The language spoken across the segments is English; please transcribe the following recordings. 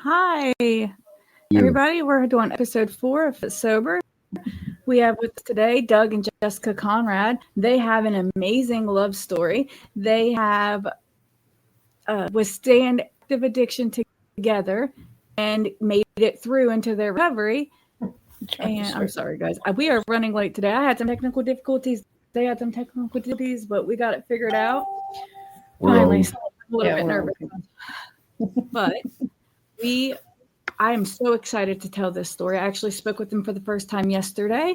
Hi, You. everybody. We're doing episode 4 of Sober. We have with us today Doug and Jessica Conrad. They have an amazing love story. They have withstand active addiction together and made it through into their recovery. And I'm sorry, guys. We are running late today. I had some technical difficulties. They had some technical difficulties, but we got it figured out. Finally, so I'm a little bit nervous. But I am so excited to tell this story. I actually spoke with them for the first time yesterday,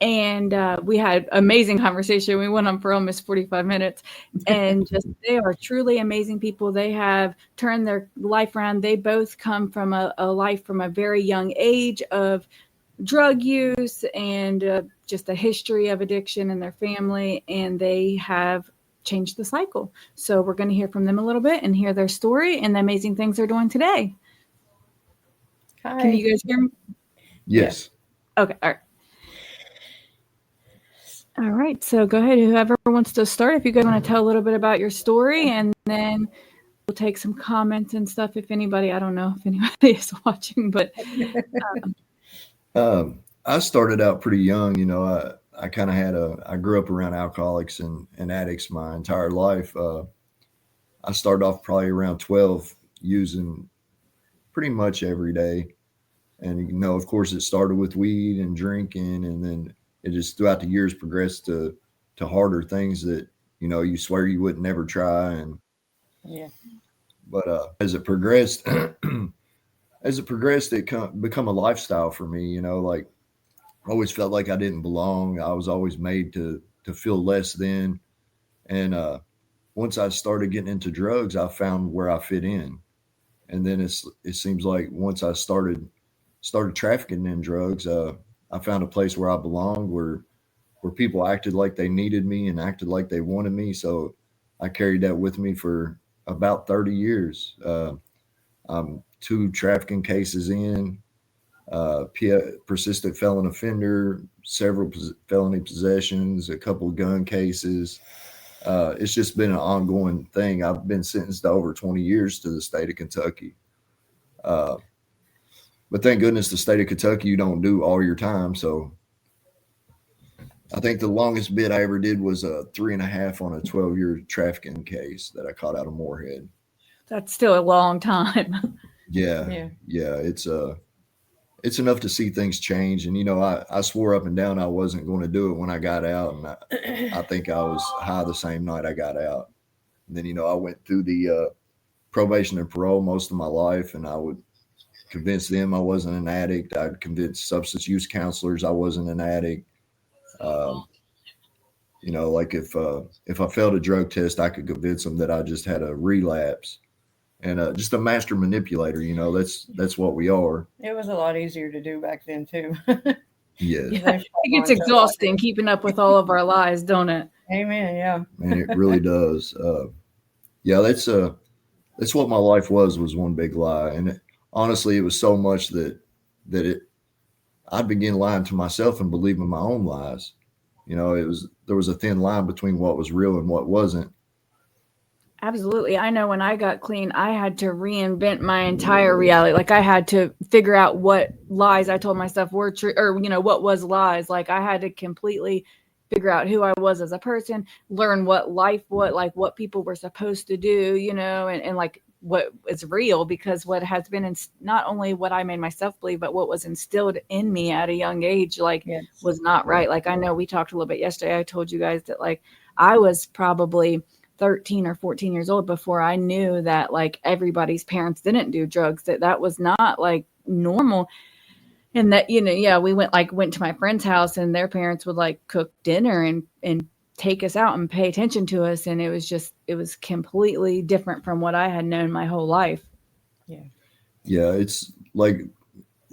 and we had amazing conversation. We went on for almost 45 minutes, and they are truly amazing people. They have turned their life around. They both come from a life from a very young age of drug use and just a history of addiction in their family, and they have changed the cycle. So we're going to hear from them a little bit and hear their story and the amazing things they're doing today. Hi. Can you guys hear me? Yes. Okay. All right. All right. So go ahead. Whoever wants to start, if you guys want to tell a little bit about your story, and then we'll take some comments and stuff. If anybody, I don't know if anybody is watching, but I started out pretty young. I kind of I grew up around alcoholics and addicts my entire life. I started off probably around 12 using pretty much every day. And, of course, it started with weed and drinking, and then it just throughout the years progressed to harder things that, you swear you would never try. And but as it progressed, it become a lifestyle for me. Like I always felt like I didn't belong. I was always made to feel less than. And once I started getting into drugs, I found where I fit in. And then it seems like once I started trafficking in drugs, I found a place where I belonged, where people acted like they needed me and acted like they wanted me. So I carried that with me for about 30 years. I'm 2 trafficking cases in, persistent felon offender, several felony possessions, a couple of gun cases. It's just been an ongoing thing. I've been sentenced to over 20 years to the state of Kentucky. But thank goodness the state of Kentucky, you don't do all your time. So I think the longest bid I ever did was 3.5 on a 12-year trafficking case that I caught out of Moorhead. That's still a long time. Yeah. It's enough to see things change. And, I swore up and down I wasn't going to do it when I got out. And I think I was high the same night I got out. And then, I went through the probation and parole most of my life, and I would convince them I wasn't an addict. I'd convince substance use counselors I wasn't an addict. Like if I failed a drug test, I could convince them that I just had a relapse. And just a master manipulator, that's what we are. It was a lot easier to do back then too. Yeah. It gets exhausting keeping up with all of our lies, don't it? Amen. Yeah. Man, it really does. That's what my life was one big lie. And honestly, it was so much that I'd begin lying to myself and believing my own lies. There was a thin line between what was real and what wasn't. Absolutely. I know when I got clean, I had to reinvent my entire reality. Like I had to figure out what lies I told myself were true, or, what was lies. Like I had to completely figure out who I was as a person, learn what people were supposed to do, and like what is real, because what has been not only what I made myself believe, but what was instilled in me at a young age, was not right. Like I know we talked a little bit yesterday. I told you guys that like I was probably 13 or 14 years old before I knew that like everybody's parents didn't do drugs, that was not like normal. And that, we went to my friend's house and their parents would like cook dinner and take us out and pay attention to us. And it was completely different from what I had known my whole life. Yeah. Yeah. It's like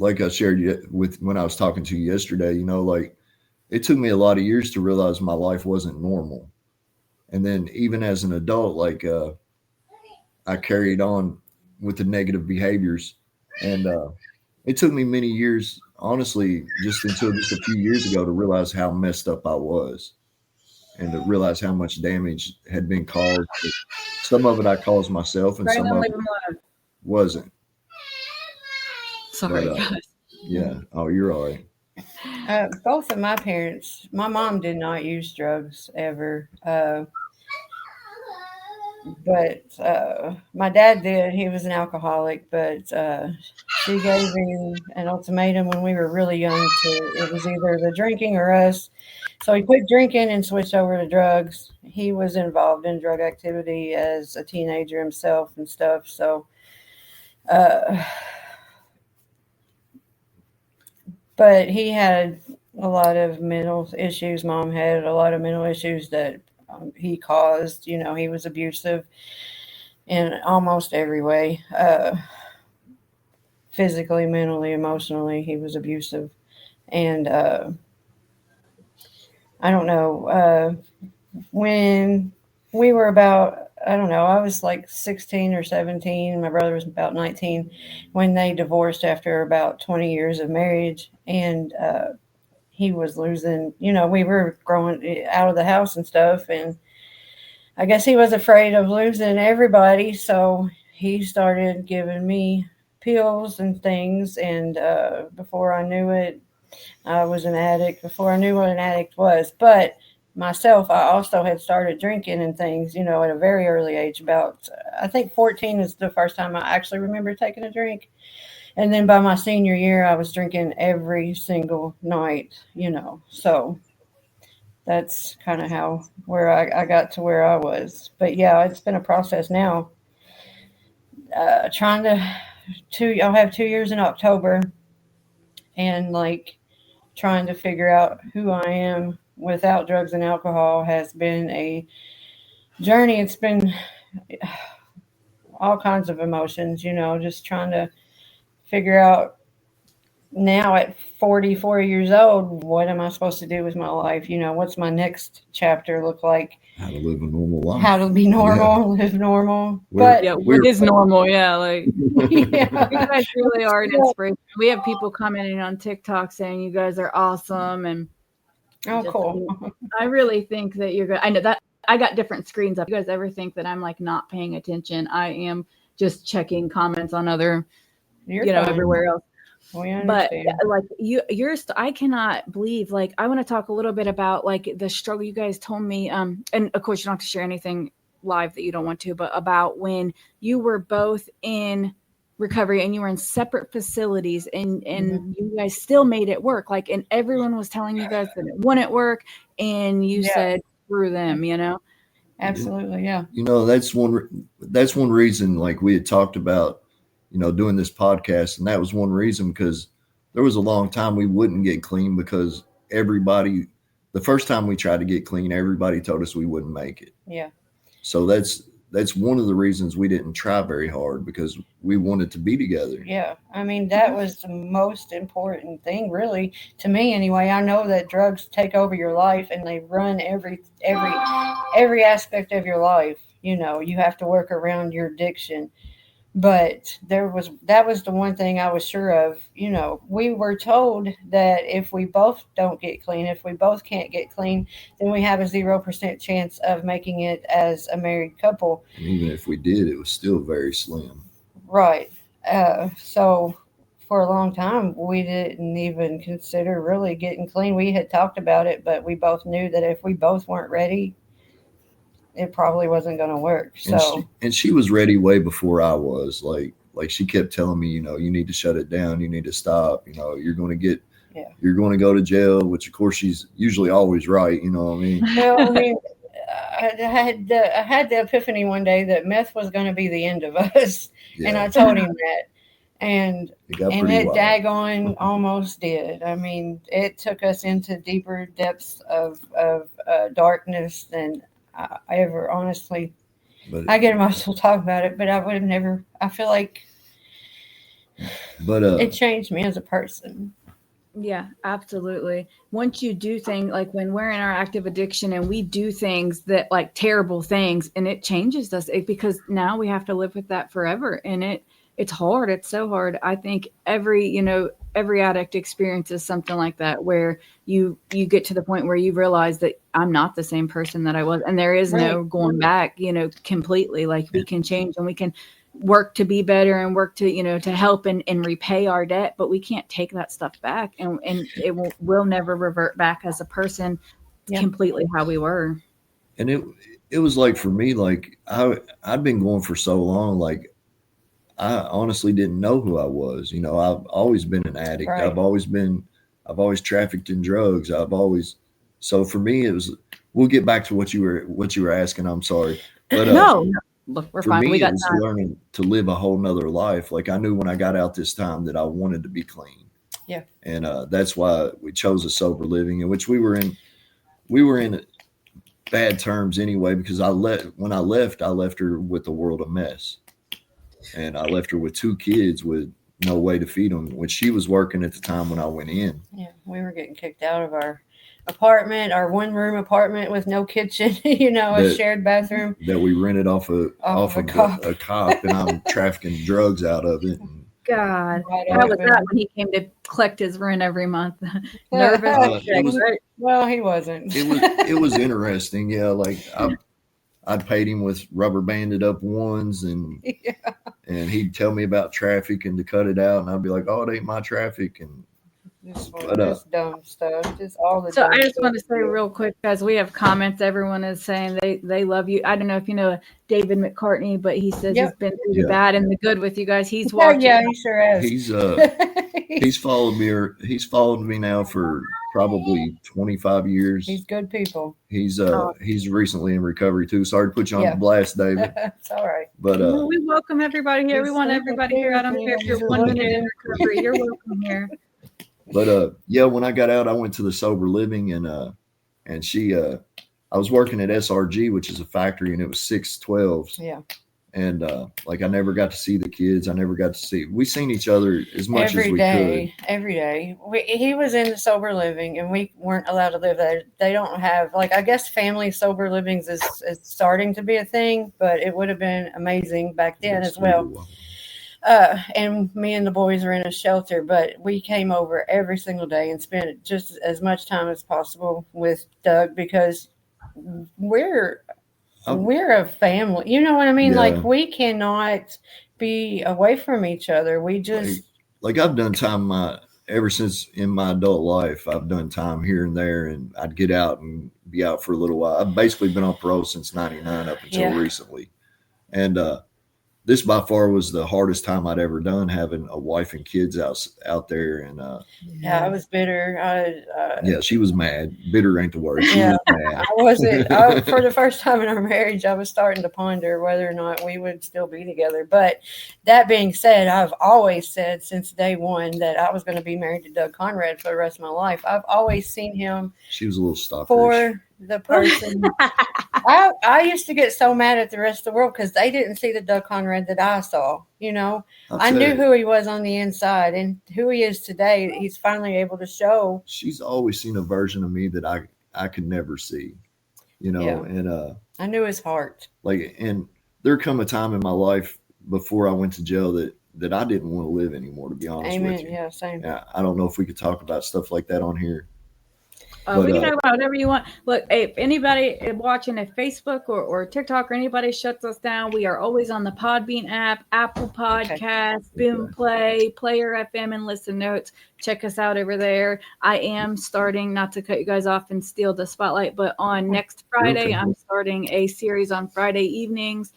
I shared with when I was talking to you yesterday, like it took me a lot of years to realize my life wasn't normal. And then even as an adult, like I carried on with the negative behaviors. And it took me many years, honestly, just until just a few years ago to realize how messed up I was and to realize how much damage had been caused. Some of it I caused myself and some of it wasn't. Sorry, But, guys. yeah. Oh, you're all right. Both of my parents, my mom did not use drugs ever. But my dad did. He was an alcoholic, but she gave him an ultimatum when we were really young it was either the drinking or us. So he quit drinking and switched over to drugs. He was involved in drug activity as a teenager himself and stuff. So, uh, but he had a lot of mental issues. Mom had a lot of mental issues that he caused. You know, he was abusive in almost every way, physically, mentally, emotionally. He was abusive. And I don't know, when we were about, I don't know, I was like 16 or 17. My brother was about 19 when they divorced after about 20 years of marriage. And he was losing, we were growing out of the house and stuff. And I guess he was afraid of losing everybody. So he started giving me pills and things. And before I knew it, I was an addict before I knew what an addict was. But myself, I also had started drinking and things, at a very early age. About, I think 14 is the first time I actually remember taking a drink. And then by my senior year, I was drinking every single night, So that's kind of where I got to where I was. But yeah, it's been a process now. Trying I'll have 2 years in October, and like trying to figure out who I am without drugs and alcohol has been a journey. It's been all kinds of emotions, just trying to figure out now at 44 years old, what am I supposed to do with my life? What's my next chapter look like? How to live a normal life. How to be normal, live normal. What is normal? Yeah, like Yeah. you guys really are an inspiration. We have people commenting on TikTok saying you guys are awesome, and cool. I really think that you're good. I know that I got different screens up. You guys ever think that I'm like not paying attention? I am just checking comments on other, You're fine. everywhere else. We understand. But like I cannot believe, like, I want to talk a little bit about like the struggle you guys told me. And of course you don't have to share anything live that you don't want to, but about when you were both in recovery and you were in separate facilities and you guys still made it work. Like, and everyone was telling you guys that it wouldn't work. And you said, screw them, Absolutely. Yeah. That's one reason, like we had talked about, doing this podcast. And that was one reason, because there was a long time we wouldn't get clean because the first time we tried to get clean, everybody told us we wouldn't make it. Yeah. So that's one of the reasons we didn't try very hard, because we wanted to be together. Yeah. I mean, that was the most important thing, really, to me anyway. I know that drugs take over your life and they run every aspect of your life. You have to work around your addiction. But that was the one thing I was sure of. We were told that if we both don't get clean, if we both can't get clean, then we have a 0% chance of making it as a married couple. And even if we did, it was still very slim. Right. So for a long time, we didn't even consider really getting clean. We had talked about it, but we both knew that if we both weren't ready, it probably wasn't going to work. So, and she was ready way before I was. Like she kept telling me, you need to shut it down. You need to stop. You're going to go to jail, which of course she's usually always right. You know what I mean? No, I mean, I had the epiphany one day that meth was going to be the end of us. Yeah. And I told him that. And it daggone almost did. I mean, it took us into deeper depths of darkness than I ever honestly. I get emotional talking about it, but I would have never. I feel like, it changed me as a person. Yeah, absolutely. Once you do things like when we're in our active addiction and we do things that like terrible things, and it changes us because now we have to live with that forever, and it's hard. It's so hard. I think every addict experiences something like that, where you get to the point where you realize that I'm not the same person that I was. And there is no going back, completely. Like we can change and we can work to be better and work to, to help and repay our debt, but we can't take that stuff back, and it will never revert back as a person completely how we were. And it was like, for me, like I'd been going for so long, like I honestly didn't know who I was. I've always been an addict. Right. I've always trafficked in drugs. So for me, it was, we'll get back to what you were asking. I'm sorry. But no, look, we're for fine. me, We it got was time. learning to live a whole nother life. Like I knew when I got out this time that I wanted to be clean. Yeah. And that's why we chose a sober living, in which we were in bad terms anyway, because when I left her with the world a mess. And I left her with 2 kids with no way to feed them when she was working at the time when I went in. Yeah, we were getting kicked out of our apartment, our 1-room apartment with no kitchen, a shared bathroom that we rented off of a cop, and I'm trafficking drugs out of it. And, God, how was that when he came to collect his rent every month? Nervous? Well, he wasn't. It was interesting. Yeah, like I'd paid him with rubber banded up ones, and he'd tell me about traffic and to cut it out, and I'd be like, "Oh, it ain't my traffic." And just dumb stuff, just all the. So I just want to say real quick, guys, we have comments. Everyone is saying they love you. I don't know if you know David McCartney, but he says he's been through the bad and the good with you guys. He's watching. Yeah, he sure has. He's followed me. He's followed me now for probably 25 years. He's good people. He's recently in recovery too. Sorry to put you on the blast, David. It's all right. But we welcome everybody here. We want everybody here. I don't care if you're 1 minute in recovery. You're welcome here. But when I got out, I went to the sober living, and she I was working at SRG, which is a factory, and it was 612s. Yeah. And like I never got to see the kids. I never got to see. We seen each other as much as we could. Every day. He was in the sober living, and we weren't allowed to live there. They don't have, like, I guess family sober livings is starting to be a thing, but it would have been amazing back then as well. And me and the boys were in a shelter, but we came over every single day and spent just as much time as possible with Doug, because we're a family. You know what I mean? Yeah. Like, we cannot be away from each other. We just like I've done time ever since in my adult life. I've done time here and there, and I'd get out and be out for a little while. I've basically been on parole since '99 up until recently, and this by far was the hardest time I'd ever done, having a wife and kids out there. And I was bitter. She was mad. Bitter ain't the word. She was mad. I wasn't. For the first time in our marriage, I was starting to ponder whether or not we would still be together. But that being said, I've always said since day one that I was going to be married to Doug Conrad for the rest of my life. I've always seen him. She was a little stalkerish. For the person. I used to get so mad at the rest of the world because they didn't see the Doug Conrad that I saw. I knew who he was on the inside, and who he is today. He's finally able to show. She's always seen a version of me that I could never see, and I knew his heart. Like, and there come a time in my life before I went to jail that I didn't want to live anymore, to be honest with you. Yeah, same. Yeah, I don't know if we could talk about stuff like that on here. We can talk about whatever you want. Look, if anybody watching at Facebook or TikTok or anybody shuts us down, we are always on the Podbean app, Apple Podcasts, Boom Play, Player FM, and Listen Notes. Check us out over there. I am starting, not to cut you guys off and steal the spotlight, but on next Friday, I'm starting a series on Friday evenings,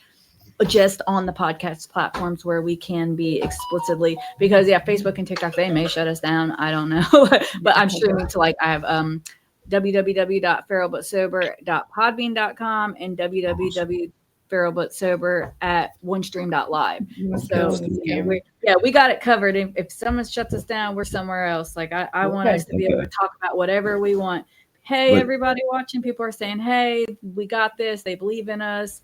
just on the podcast platforms where we can be explicitly, because Facebook and TikTok, they may shut us down. I don't know, but I'm streaming to, like, I have www.feralbutsober.podbean.com and www.feralbutsober@onestream.live. So we got it covered. If someone shuts us down, we're somewhere else. Like, I want us to be able to talk about whatever we want. Hey, everybody watching, people are saying, hey, we got this. They believe in us.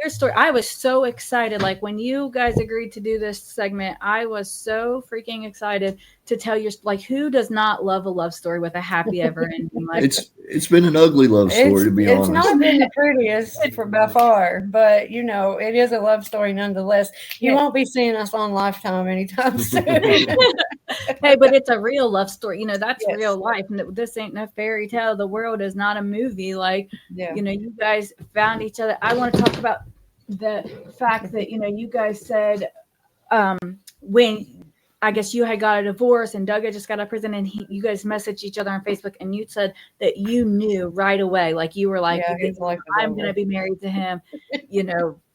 Your story, I was so excited. Like, when you guys agreed to do this segment, I was so freaking excited to tell your, like, who does not love a love story with a happy ever ending? Like, it's been an ugly love story, to be honest. It's not been the prettiest for by far, but it is a love story nonetheless. You won't be seeing us on Lifetime anytime soon. Hey, but it's a real love story. That's real life. And this ain't no fairy tale. The world is not a movie. Like, you guys found each other. I want to talk about the fact that, you guys said, when I guess you had got a divorce and Doug had just got out of prison, and you guys messaged each other on Facebook, and you said that you knew right away, like you were like, Yeah, his life was I'm over. going to be married to him,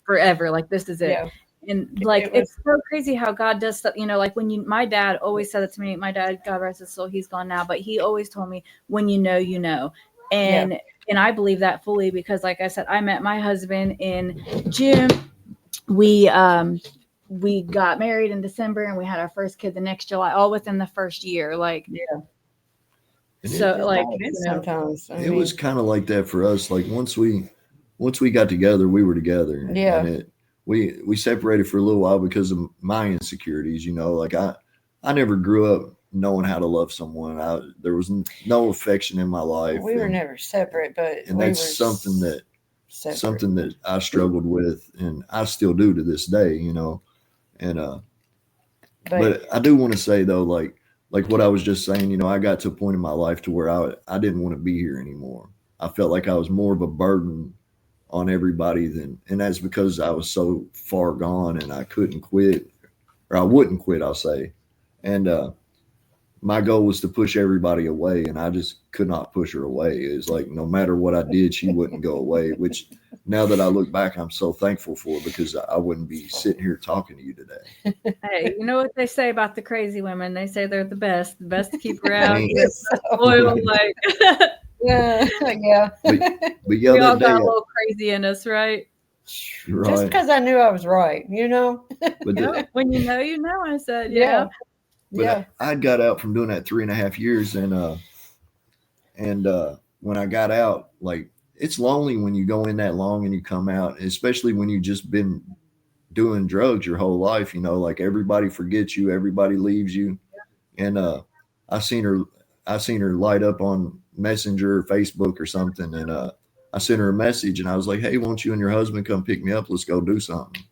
forever. Like, this is it. Yeah. And like, it's so crazy how God does stuff, like when my dad always said it to me. My dad, God rest his soul, he's gone now, but he always told me, when you know, you know. And I believe that fully, because like I said, I met my husband in June. We got married in December, and we had our first kid the next July, all within the first year. Like, yeah. so like, sometimes it was kind of like that for us. Like once we got together, we were together. Yeah. And we separated for a little while because of my insecurities. Like I never grew up knowing how to love someone. There was no affection in my life. We were never separate, but and that's something that I struggled with, and I still do to this day. And but I do want to say though, like what I was just saying, I got to a point in my life to where I didn't want to be here anymore. I felt like I was more of a burden on everybody and that's because I was so far gone and I couldn't quit, or I wouldn't quit, I'll say. And my goal was to push everybody away, and I just could not push her away. It was like no matter what I did, she wouldn't go away, which now that I look back, I'm so thankful for, because I wouldn't be sitting here talking to you today. Hey, you know what they say about the crazy women? They say they're the best to keep around. Loyal, like yeah. But yeah, we all got a little crazy in us, right? Just because I knew I was right, But when you know, I said, But I got out from doing that 3.5 years, and when I got out, like, it's lonely when you go in that long and you come out, especially when you just been doing drugs your whole life. Like everybody forgets you, everybody leaves you, and I seen her light up on Messenger or Facebook or something, and I sent her a message, and I was like, "Hey, won't you and your husband come pick me up? Let's go do something."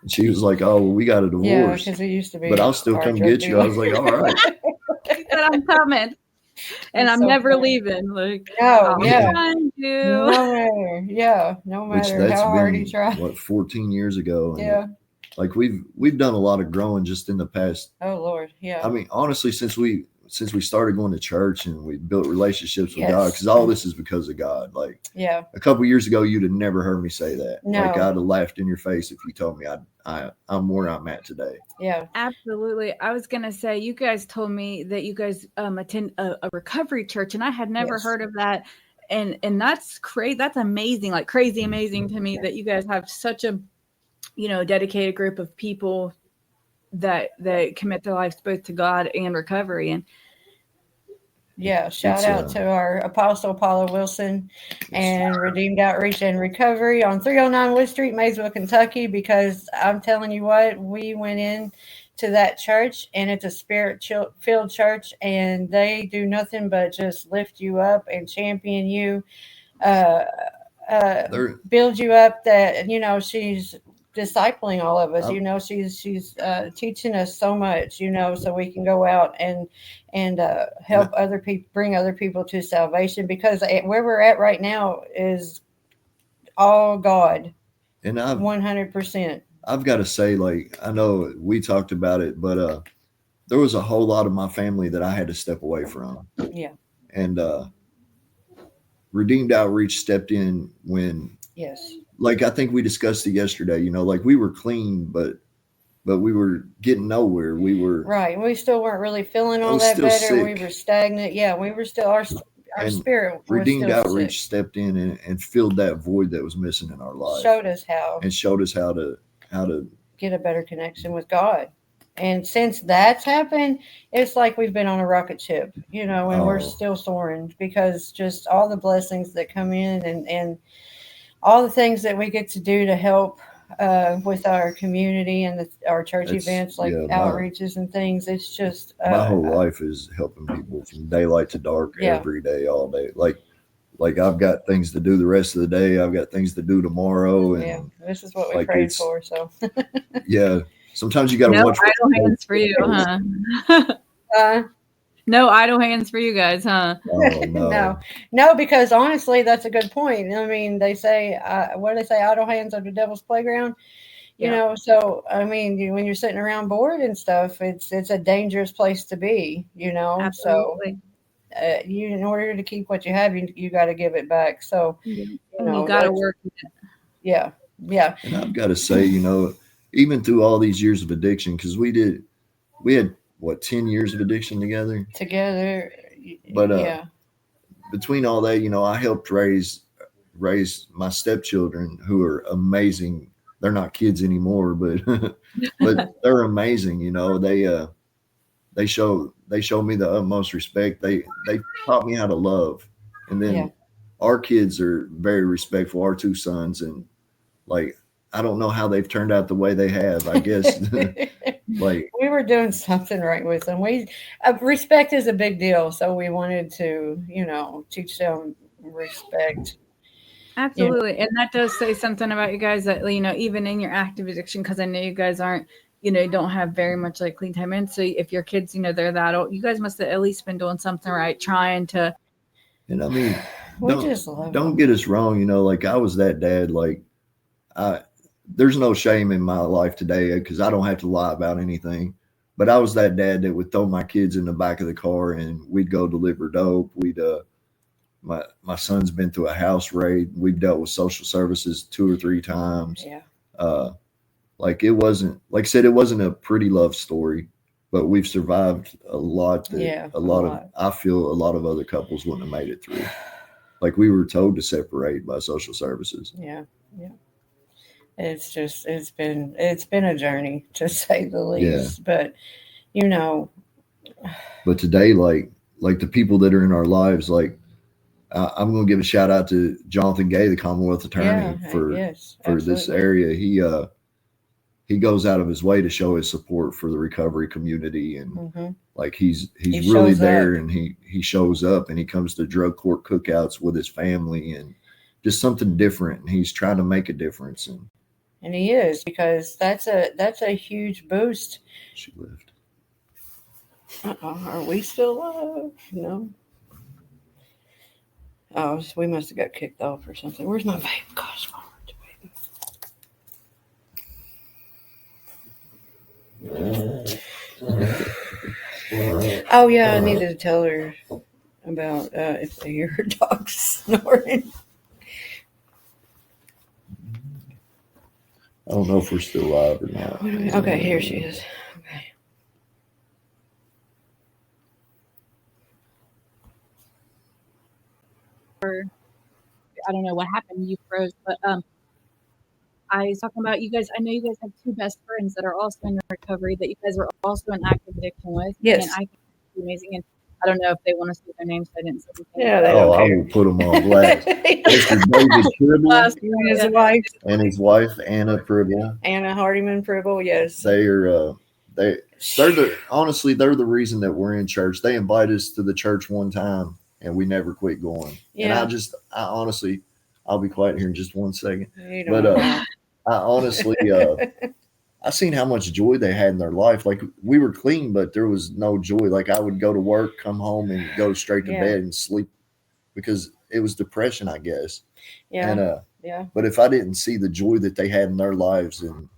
And she was like, "Oh, well, we got a divorce." Yeah, because it used to be. But I'll still come get you. I was like, "All right." She said, "I'm coming, and I'm never leaving." Like, no, yeah, find you. no matter how hard you try. 14 years ago. Yeah. Like we've done a lot of growing just in the past. Oh Lord, yeah. I mean, honestly, since we started going to church and we built relationships with God, because all this is because of God. Like, a couple years ago, you'd have never heard me say that. No. Like, I'd have laughed in your face if you told me I'm where I'm at today. Yeah, absolutely. I was gonna say, you guys told me that you guys attend a recovery church, and I had never heard of that. And that's crazy. That's amazing. Like crazy amazing to me that you guys have such a dedicated group of people that commit their lives both to God and recovery. And shout out to our Apostle Paula Wilson and Redeemed Outreach and Recovery on 309 Wood Street, Maysville, Kentucky, because I'm telling you what, we went in to that church, and it's a spirit-filled church, and they do nothing but just lift you up and champion you, build you up, that she's discipling all of us. She's teaching us so much, so we can go out and help other people, bring other people to salvation, because where we're at right now is all God, and 100%. I've got to say, like, I know we talked about it, but there was a whole lot of my family that I had to step away from. Yeah. And Redeemed Outreach stepped in when, like, I think we discussed it yesterday, like we were clean, but we were getting nowhere. We were right. We still weren't really feeling all that better. Sick. We were stagnant. Yeah, we were still our spirit. Redeemed Outreach stepped in and filled that void that was missing in our life. Showed us how to get a better connection with God. And since that's happened, it's like we've been on a rocket ship, and we're still soaring, because just all the blessings that come in and all the things that we get to do to help with our community and our church events, like outreaches and things. It's just my whole life is helping people from daylight to dark, every day, all day. Like I've got things to do the rest of the day. I've got things to do tomorrow. And this is what we prayed for. So sometimes you got to watch. Idle hands for you, huh? No idle hands for you guys, huh? Oh No, no. no, because honestly, that's a good point. I mean, they say, what do they say? Idle hands are the devil's playground. Yeah, So I mean, when you're sitting around bored and stuff, it's a dangerous place to be. So absolutely. you, in order to keep what you have, you got to give it back. So Yeah. And you got to that's, work. yeah, yeah, And I've got to say, even through all these years of addiction, because we had what 10 years of addiction together. together, But yeah, between all that, I helped raise my stepchildren, who are amazing. They're not kids anymore, but but they're amazing. They show me the utmost respect. They taught me how to love, and yeah. then our kids are very respectful. Our two sons, and like I don't know how they've turned out the way they have. I guess like We were doing something right with them. Respect is a big deal, so we wanted to, teach them respect. You know, Absolutely. And that does say something about you guys that, even in your active addiction, because I know you guys aren't, don't have very much like clean time in. So if your kids, they're that old, you guys must have at least been doing something right, trying to. and I mean, we don't just love don't them. get us wrong. Like I was that dad. Like I there's no shame in my life today because I don't have to lie about anything. But I was that dad that would throw my kids in the back of the car and we'd go deliver dope. My son's been through a house raid. We've dealt with social services 2 or 3 times. Yeah, Uh, like it wasn't, like I said, it wasn't a pretty love story, but we've survived a lot that yeah, a a lot of lot. I feel a lot of other couples wouldn't have made it through. Like we were told to separate by social services. Yeah, yeah. It's been a journey to say the Yeah. least. But you know, But today, like the people that are in our lives, like I'm going to give a shout out to Jonathan Gay, the Commonwealth yeah, Attorney yes, for this absolutely. area. He goes out of his way to show his support for the recovery community, and Hmm. like he's He really shows up, there, and he shows up, and he comes to drug court cookouts with his family, and just something different. And he's trying to make a difference. And and he is, because that's a huge boost. she left. Are we still alive? No. Oh, we must have got kicked off or something. Where's my vape? Gosh, oh yeah, I needed to tell her about if they hear her dog snoring. I don't know if we're still live or not. Okay, here she is. Okay. I don't know what happened. You froze, but I was talking about you guys. I know you guys have two best friends that are also in recovery that you guys are also in active addiction with, and Yes. I think it's amazing. And I don't know if they want to say their names. So I didn't say anything, Yeah, they but Oh, don't I care. will put him on blast. Mr. David Tribble last And his yeah, wife, and his wife Anna Tribble. Anna Hardyman Pribble. Yes. They are they they're the reason that we're in church. They invited us to the church one time and we never quit going. And Yeah. I honestly, I'll be quiet here in just one second. You But don't know. I honestly I seen how much joy they had in their life. Like we were clean, but there was no joy. Like I would go to work, come home and go straight to Yeah. bed and sleep because it was depression, I guess. And Yeah. Yeah. but if I didn't see the joy that they had in their lives and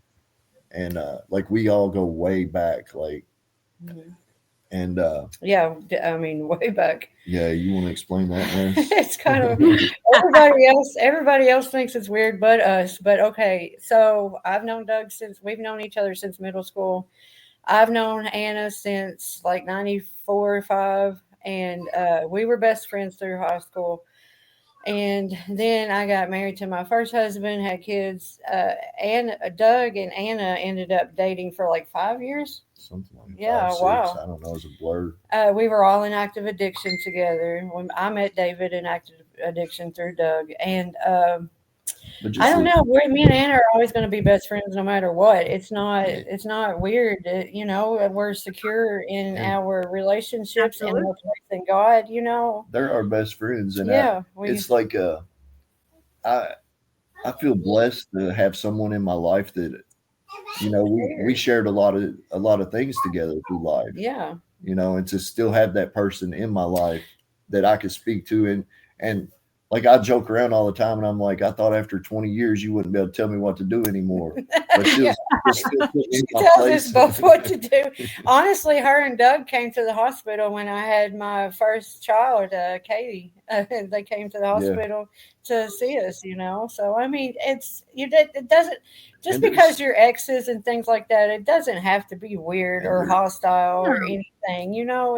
like we all go way back, like Mhm. and Yeah. I mean, way back. yeah, you want to explain that, man? It's kind of everybody else thinks it's weird but us. But okay, so I've known Doug since we've known each other since middle school. I've known Anna since like 94 or 5, and we were best friends through high school. And then I got married to my first husband, had kids, and Doug and Anna ended up dating for like 5 years. Something like Yeah, 5, 6. wow. I don't know. It's a blur. We were all in active addiction together. When I met David in active addiction through Doug, and But I just don't know. Me and Anna are always going to be best friends no matter what. It's not. yeah, It's not weird. We're secure in and our relationships and absolutely. our faith in God. they're our best friends, and Yeah. it's like I I feel blessed to have someone in my life that we shared a lot of things together through life. Yeah. you know, and to still have that person in my life that I could speak to. And like I joke around all the time and I'm like, I thought after 20 years you wouldn't be able to tell me what to do anymore. But Yeah. she'll still put me in She my tells place. us both what to do. Honestly, her and Doug came to the hospital when I had my first child, Katie. They came to the Yeah. hospital to see us, you know. So I mean, it doesn't just And because there's you're exes and things like that. It doesn't have to be weird and or there hostile or No, anything, you know.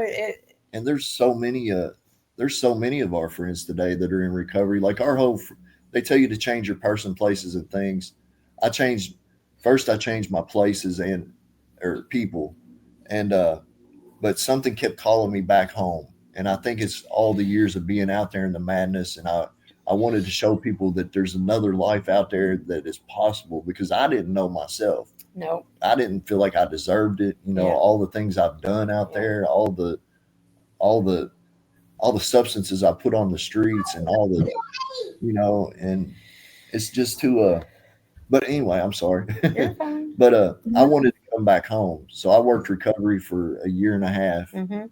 and there's so many of our friends today that are in recovery. Like they tell you to change your person, places, and things. I changed first. I changed my places and or people, and but something kept calling me back home. And I think it's all the years of being out there in the madness. And I wanted to show people that there's another life out there that is possible because I didn't know myself. No, I didn't feel like I deserved it. You know, yeah, all the things I've done out yeah, there, all the all the substances I put on the streets and all the, you know, and it's just too but anyway, I'm sorry. you're fine. But I no. wanted to come back home. So I worked recovery for a year and a half Mm-hmm.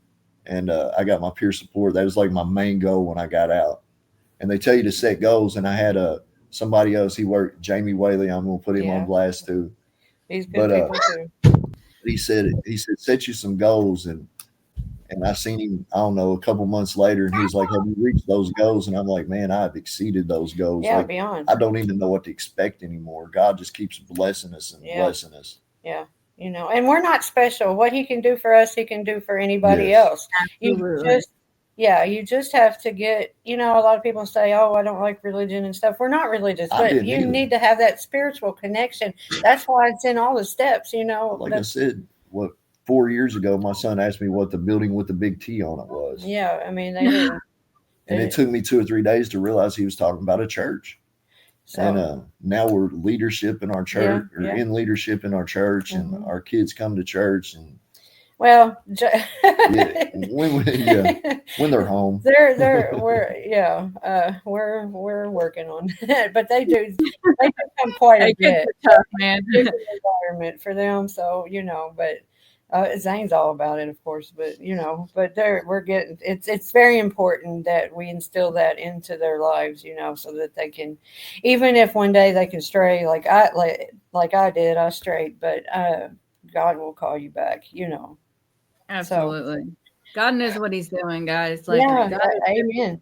and I got my peer support. That was like my main goal when I got out. And they tell you to set goals and I had somebody else, he worked Jamie Whaley, I'm gonna put him on Yeah, blast too. these good But people too. he said set you some goals and I seen him, I don't know, a couple months later, and he was like, "Have you reached those goals?" And I'm like, "Man, I've exceeded those goals. Yeah, Like, beyond. I don't even know what to expect anymore. God just keeps blessing us and Yeah. blessing us." Yeah, you know, and we're not special. What he can do for us, he can do for anybody Yes, else. You Absolutely. just, yeah, you just have to get, you know, a lot of people say, oh, I don't like religion and stuff. We're not religious, I but didn't you either. need to have that spiritual connection. That's why it's in all the steps, you know. Like I That's, said, what 4 years ago, my son asked me what the building with the big T on it was, yeah, I mean, they didn't. and it They, took me 2 or 3 days to realize he was talking about a church. And so, now we're leadership in our yeah, church, or yeah. in leadership in our church, and Hmm. our kids come to church, and Well, yeah, yeah, when they're home. we're working on that, but they do come quite a Hey, kids bit. are tough, man. It's an environment for them, so you know. But Zane's all about it, of course. But you know, but we're getting it's very important that we instill that into their lives, you know, so that they can, even if one day they can stray, like I did, I strayed, but God will call you back, you know. So Absolutely. God knows what he's doing, guys. Like yeah, God, amen.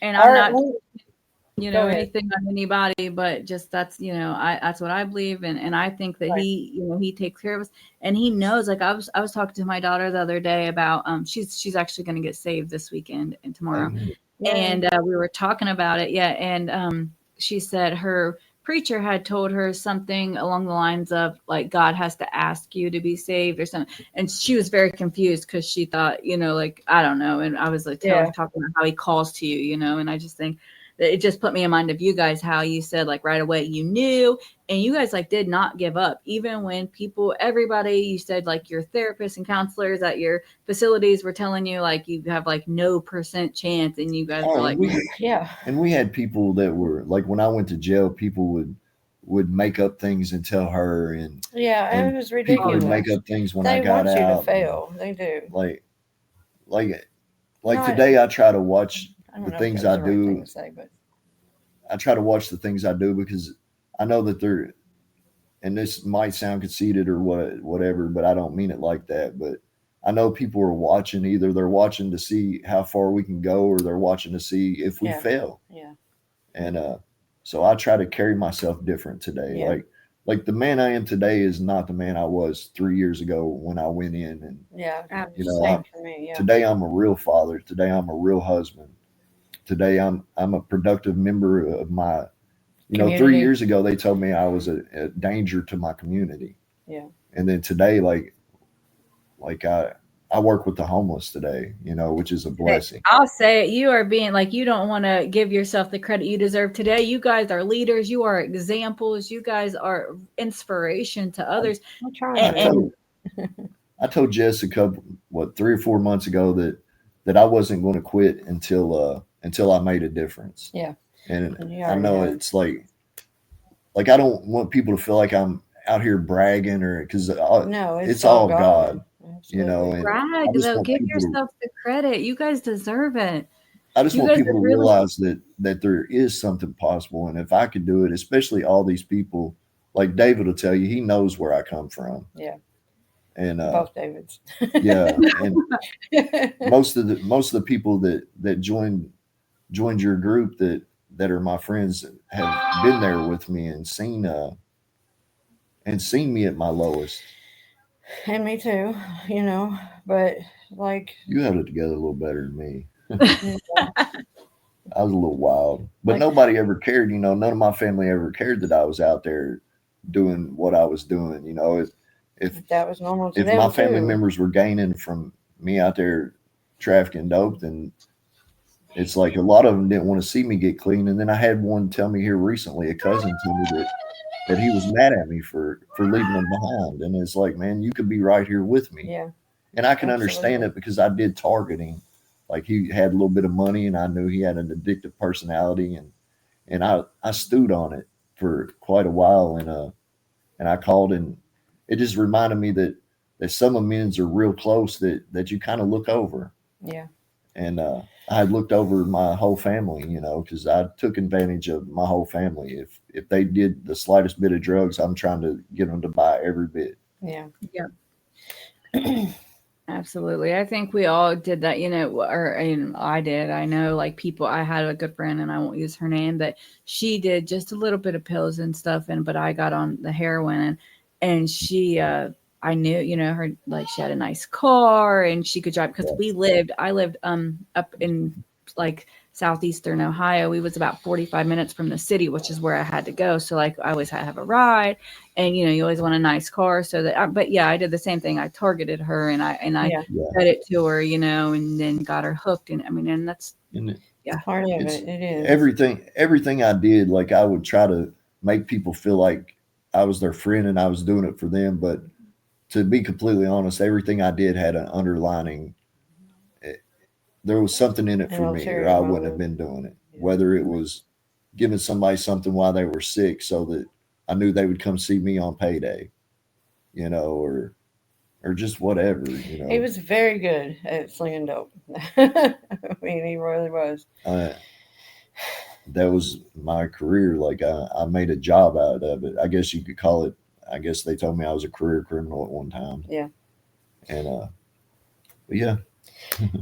and All I'm right, not, go ahead. anything on anybody, but just that's what I believe, and I think that Right. he takes care of us, and he knows. Like I was talking to my daughter the other day about she's actually going to get saved this weekend and tomorrow, Amen. Yay. and we were talking about it, yeah, and she said her preacher had told her something along the lines of like God has to ask you to be saved or something, and she was very confused because she thought, like I don't know, and I was like Yeah. talking about how he calls to you, and I just think that it just put me in mind of you guys, how you said like right away you knew, and you guys like did not give up even when everybody, you said like your therapists and counselors at your facilities were telling you like you have like no percent chance, and you guys were Oh, like, Yeah. and we had people that were like when I went to jail, people would make up things and tell her, Yeah, and it was people would ridiculous. make up things when I They got want you to out, and fail. They do. like like like Not, today, I try to watch I don't the know if things that was I the right thing do. to say, but I try to watch the things I do because I know that they're, and this might sound conceited or whatever, but I don't mean it like that. But I know people are watching. Either they're watching to see how far we can go, or they're watching to see if we yeah, fail. yeah, And so I try to carry myself different today. yeah, Like the man I am today is not the man I was 3 years ago when I went in. And yeah. you know, Same for me. Yeah, today I'm a real father. Today I'm a real husband. Today I'm a productive member of my. You know, three community. years ago they told me I was a danger to my community, Yeah, and then today, like I work with the homeless today. You know, which is a Hey, blessing. I'll say it. You are being like, you don't want to give yourself the credit you deserve today. You guys are leaders. You are examples. You guys are inspiration to I, others. I'm trying I to And be. told I told Jess a couple, 3 or 4 months ago that I wasn't going to quit until I made a difference. Yeah, And and you I already know have. it's like I don't want people to feel like I'm out here bragging or because No, it's it's all all God. God. you know, Absolutely. and I Brag just though. want Give people to yourself the credit. You guys deserve it. I just You want guys people are to really realize that there is something possible, and if I could do it, especially all these people, like David will tell you, he knows where I come from, Yeah. and Both Davids. yeah, and most of the people that joined your group that are my friends have been there with me and seen me at my lowest. And me too, you know. But like, You held it together a little better than me. yeah, I was a little wild, but like nobody ever cared. You know, none of my family ever cared that I was out there doing what I was doing. You know, if that was normal to if my them family too. members were gaining from me out there trafficking dope, then it's like a lot of them didn't want to see me get clean. And then I had one tell me here recently, a cousin told me that he was mad at me for leaving them behind. And it's like, man, you could be right here with me. Yeah, And I can understand absolutely. it because I did targeting. Like he had a little bit of money, and I knew he had an addictive personality, and I stewed on it for quite a while, and I called, and it just reminded me that some amends are real close that you kind of look over, Yeah. and I had looked over my whole family, you know, because I took advantage of my whole family. If they did the slightest bit of drugs, I'm trying to get them to buy every bit. Yeah. yeah. Absolutely. I think we all did that, or I did. I know like people, I had a good friend and I won't use her name, but she did just a little bit of pills and stuff. But I got on the heroin and she, I knew, her, like she had a nice car and she could drive because Yeah. I lived, up in like southeastern Ohio. We was about 45 minutes from the city, which is where I had to go. So like I always had to have a ride and you always want a nice car so that but yeah, I did the same thing. I targeted her and I Yeah. Yeah. fed it to her, and then got her hooked. And I mean, and that's, And yeah, Part of it's it. It is. everything I did, like I would try to make people feel like I was their friend and I was doing it for them. But to be completely honest, everything I did had an underlining. eh, There was something in it An for me, or ulterior I wouldn't have motive. been doing it. Yeah. Whether it was giving somebody something while they were sick, so that I knew they would come see me on payday, or just whatever, He was very good at slinging dope. I mean, he really was. Uh, that was my career. Like I made a job out of it. I guess you could call it. I guess they told me I was a career criminal at one time, Yeah. and but yeah,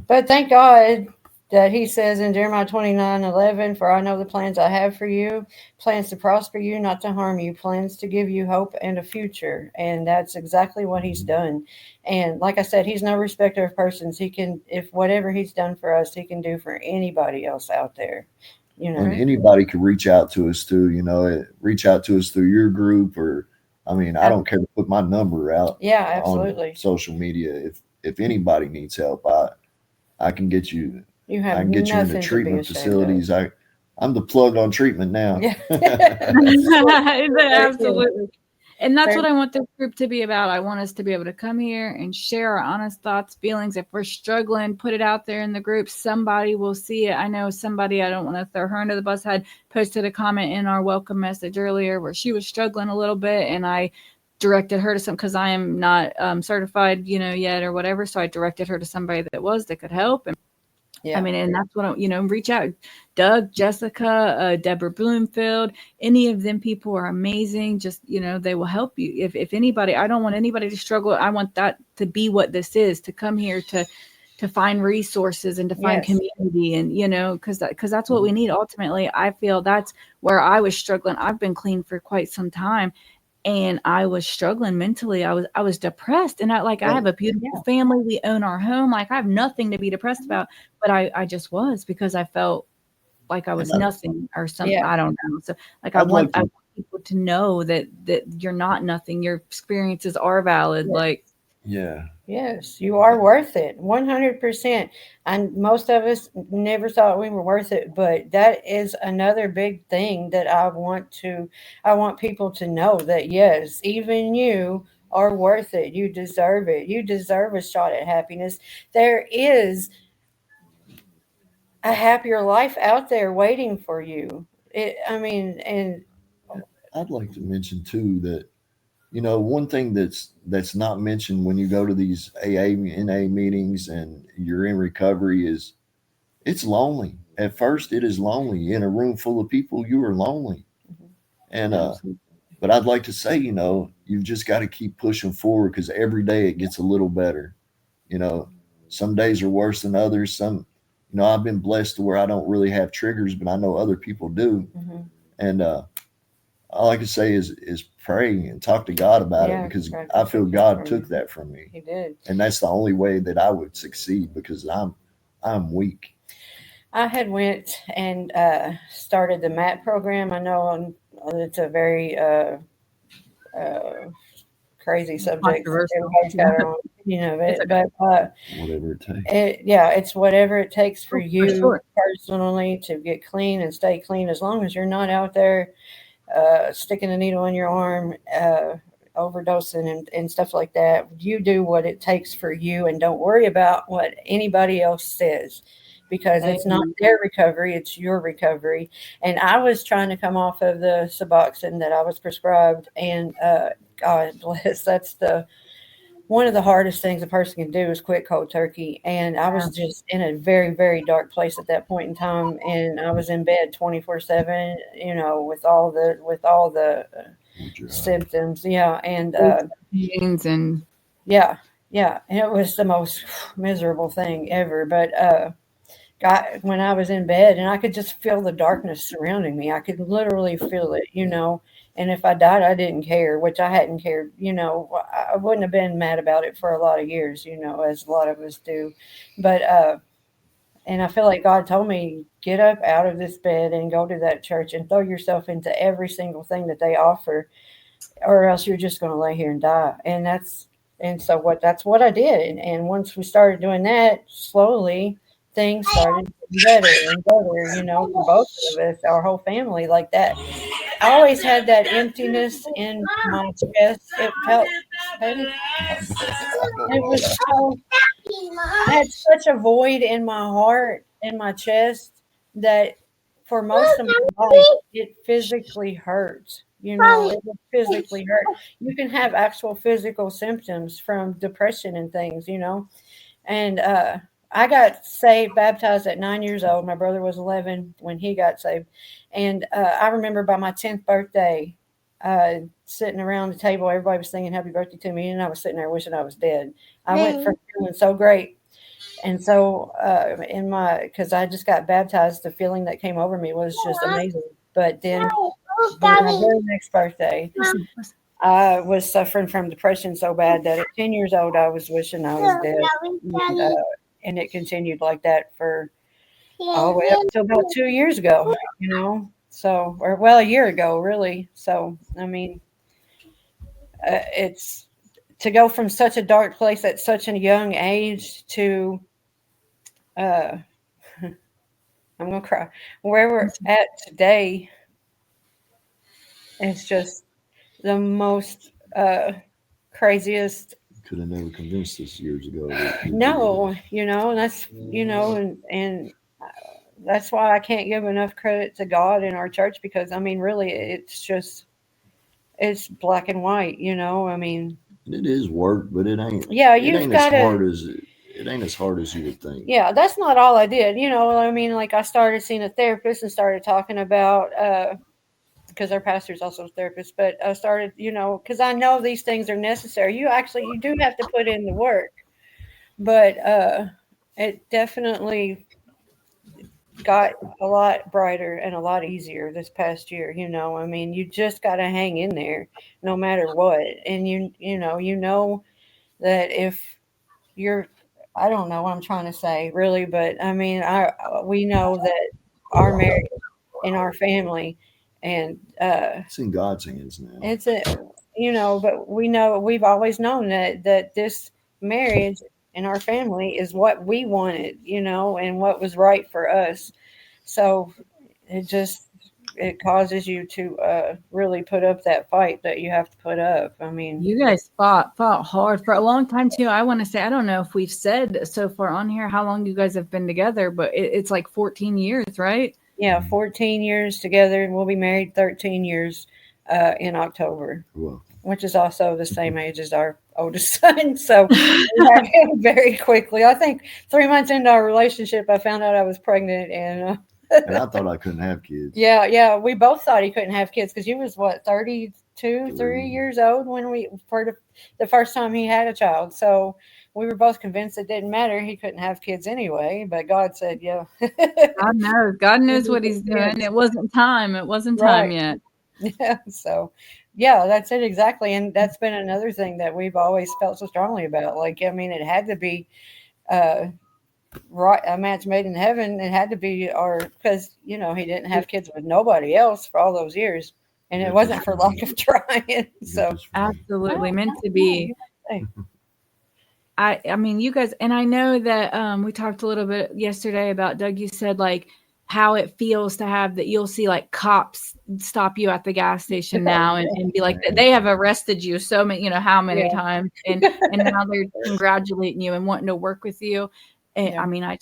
But thank God that he says in Jeremiah 29:11, for I know the plans I have for you, plans to prosper you, not to harm you, plans to give you hope and a future. And that's exactly what he's done. And like I said, he's no respecter of persons. He can, if whatever he's done for us, he can do for anybody else out there, you and know? right. anybody could reach out to us too. Reach out to us through your group, or I mean, I Ab- don't care to put my number out Yeah, on absolutely. social media. If anybody needs help, I can get you. You I have can get you into nothing to be treatment ashamed of. facilities. I'm the plug on treatment now. Yeah. Very true. Absolutely. And that's Very, what I want this group to be about. I want us to be able to come here and share our honest thoughts, feelings. If we're struggling, put it out there in the group. Somebody will see it. I know somebody, I don't want to throw her under the bus, had posted a comment in our welcome message earlier where she was struggling a little bit. And I directed her to some, because I am not certified, yet or whatever. So I directed her to somebody that could help. I yeah. mean, and that's what reach out. Doug, Jessica, Deborah Bloomfield, any of them people are amazing. Just, they will help you. If anybody, I don't want anybody to struggle. I want that to be what this is, to come here to find resources and to find Yes. community. And, because that's what we need. Ultimately, I feel that's where I was struggling. I've been clean for quite some time and I was struggling mentally. I was depressed, and I And have a beautiful Yeah. family. We own our home. Like I have nothing to be depressed about, but I just was, because I felt like I and was nothing or something. Yeah. I don't know. So like I'd like I to. want people to know that you're not nothing. Your experiences are valid. Yeah. Like Yeah, Yes, you are worth it, 100%. And most of us never thought we were worth it, but that is another big thing that I want people to know that yes, even you are worth it. You deserve it. You deserve a shot at happiness. There is a happier life out there waiting for you. I mean, and I'd like to mention too that one thing that's not mentioned when you go to these AA, NA meetings and you're in recovery is it's lonely. At first, it is lonely. In a room full of people, you are lonely. And but I'd like to say, you've just got to keep pushing forward because every day it gets a little better. You know, some days are worse than others. I've been blessed to where I don't really have triggers, but I know other people do. Mm-hmm. And all I can say is pray and talk to God about it because I feel God took that from me. He did. And that's the only way that I would succeed because I'm weak. I had went and started the MAT program. I know it's a very crazy subject. Everybody's got their own opinion of it, but whatever it takes. It's whatever it takes for you sure. personally to get clean and stay clean. As long as you're not out there sticking a needle in your arm, overdosing and stuff like that. You do what it takes for you, and don't worry about what anybody else says. Because it's not their recovery, it's your recovery. And I was trying to come off of the Suboxone that I was prescribed, and God bless, that's one of the hardest things a person can do is quit cold turkey. And I was just in a very, very dark place at that point in time, and I was in bed 24/7, with all the symptoms, and and yeah, and it was the most miserable thing ever. But when I was in bed and I could just feel the darkness surrounding me. I could literally feel it, and if I died, I didn't care, which I hadn't cared, I wouldn't have been mad about it for a lot of years, as a lot of us do. But, and I feel like God told me, get up out of this bed and go to that church and throw yourself into every single thing that they offer, or else you're just going to lay here and die. That's what I did. And once we started doing that, slowly, things started better and better, for both of us, our whole family, like that. I always had that emptiness in my chest. It felt, it was so, I had such a void in my heart, in my chest, that for most of my life, it physically hurts. It would physically hurt. You can have actual physical symptoms from depression and things, and, I got baptized at 9 years old. My brother was 11 when he got saved. And I remember by my 10th birthday, sitting around the table, everybody was singing happy birthday to me, and I was sitting there wishing I was dead. I went from feeling so great. And so because I just got baptized, the feeling that came over me was just amazing. But then my very next birthday, I was suffering from depression so bad that at 10 years old, I was wishing I was dead. And it continued like that for all the way up until about 2 years ago, So, a year ago, really. So, I mean, it's to go from such a dark place at such a young age to, I'm going to cry, where we're at today. It's just the most craziest. Could have never convinced us years ago. No, that's, and that's why I can't give enough credit to God in our church because, I mean, really, it's black and white, I mean. It is work, but it ain't. Yeah, it ain't as hard as you would think. Yeah, that's not all I did. I mean, like I started seeing a therapist and started talking about, because our pastor's also a therapist, but I started, because I know these things are necessary. You do have to put in the work, but it definitely got a lot brighter and a lot easier this past year. I mean, you just got to hang in there no matter what. And you know that if you're, I don't know what I'm trying to say really, but I mean, we know that our marriage and our family, and it's in God's hands now. It's but we've always known that this marriage and our family is what we wanted, and what was right for us. So it causes you to really put up that fight that you have to put up. I mean, you guys fought hard for a long time too. I want to say, I don't know if we've said so far on here how long you guys have been together, but it's like 14 years, right? Yeah, 14 years together, and we'll be married 13 years in October. Well, which is also the same age as our oldest son. So we had him very quickly. I think 3 months into our relationship, I found out I was pregnant, and And I thought I couldn't have kids. yeah, we both thought he couldn't have kids because he was what 32, 3 years old when we for the first time he had a child. So we were both convinced it didn't matter; he couldn't have kids anyway. But God said, "Yeah." God knows. God knows what he's doing. It wasn't time. It wasn't time Right. yet. Yeah. So, yeah, that's it exactly. And that's been another thing that we've always felt so strongly about. Like, I mean, it had to be uh, right, a match made in heaven. It had to be because he didn't have kids with nobody else for all those years, and it Get wasn't this for from me. lack of trying. Get So, this from me. Absolutely meant to be. Hey. I mean, you guys, and I know that we talked a little bit yesterday about, Doug, you said like how it feels to have that you'll see like cops stop you at the gas station now and be like, they have arrested you so many, how many Yeah. times, and now they're congratulating you and wanting to work with you. And Yeah. I mean, I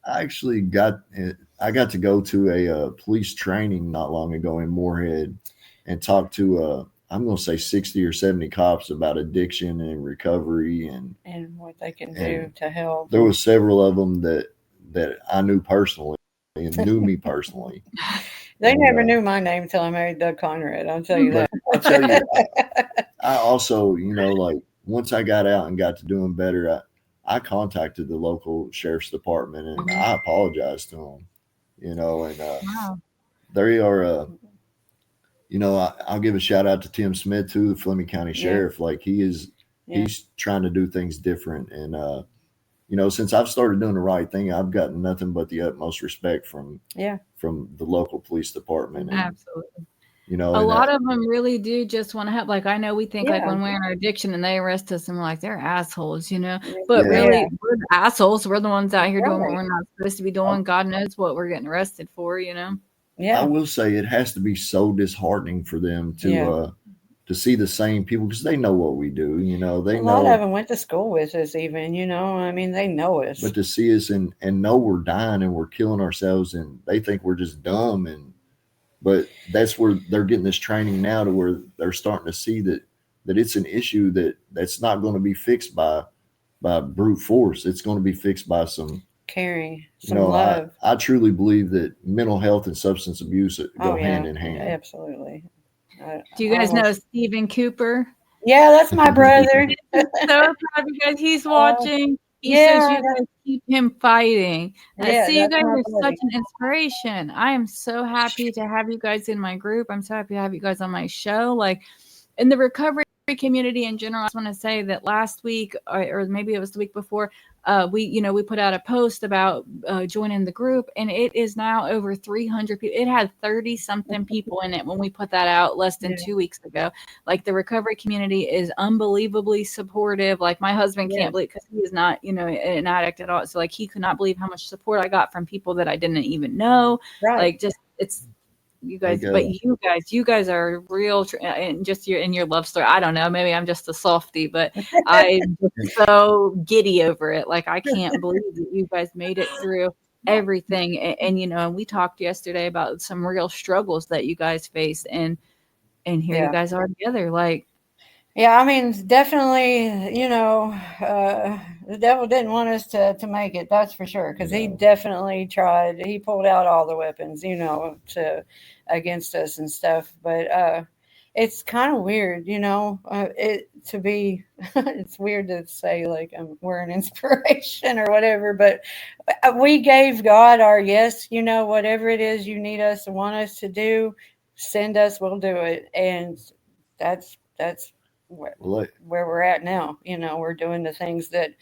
actually got to go to a police training not long ago in Moorhead and talk to I'm going to say 60 or 70 cops about addiction and recovery and what they can do and to help. there were several of them that I knew personally and knew me personally. They And, never knew my name until I married Doug Conrad. I'll tell you that. I'll tell you, I also, like once I got out and got to doing better, I contacted the local sheriff's department and I apologized to them, and wow. they are, I'll give a shout out to Tim Smith too, the Fleming County Sheriff. Like he's trying to do things different. And, since I've started doing the right thing, I've gotten nothing but the utmost respect from the local police department. And, Absolutely. a lot of them really do just want to help. Like, I know we think like Yeah. when we're in our addiction and they arrest us and we're like, they're assholes, but really we're the assholes. We're the ones out here doing what we're not supposed to be doing. God knows what we're getting arrested for, Yeah. I will say it has to be so disheartening for them to see the same people because they know what we do. They a know. lot of them went to school with us, even. I mean, they know us. But to see us and know we're dying and we're killing ourselves, and they think we're just dumb, but that's where they're getting this training now to where they're starting to see that it's an issue that's not going to be fixed by brute force. It's going to be fixed by some caring, some love. I truly believe that mental health and substance abuse go hand in hand. Absolutely. Do you guys know Stephen Cooper? Yeah, that's my brother. So proud of you guys. He's watching. He says you guys keep him fighting. See, you guys are such an inspiration. I am so happy to have you guys in my group. I'm so happy to have you guys on my show. Like in the recovery community in general, I just want to say that last week, or maybe it was the week before, we put out a post about joining the group, and it is now over 300 people. It had 30 something people in it when we put that out less than 2 weeks ago. Like the recovery community is unbelievably supportive. Like my husband can't believe, because he is not, an addict at all. So like he could not believe how much support I got from people that I didn't even know. Right. Like just it's. You guys, but you guys are real, and just in your love story. I don't know. Maybe I'm just a softie, but I'm so giddy over it. Like I can't believe that you guys made it through everything. And we talked yesterday about some real struggles that you guys faced, and here you guys are together. Like, yeah, I mean, definitely, the devil didn't want us to make it. That's for sure. Because he definitely tried. He pulled out all the weapons, against us and stuff. But it's kind of weird, it's weird to say like we're an inspiration or whatever. But we gave God our yes. Whatever it is you need us and want us to do, send us. We'll do it. And that's where we're at now. We're doing the things that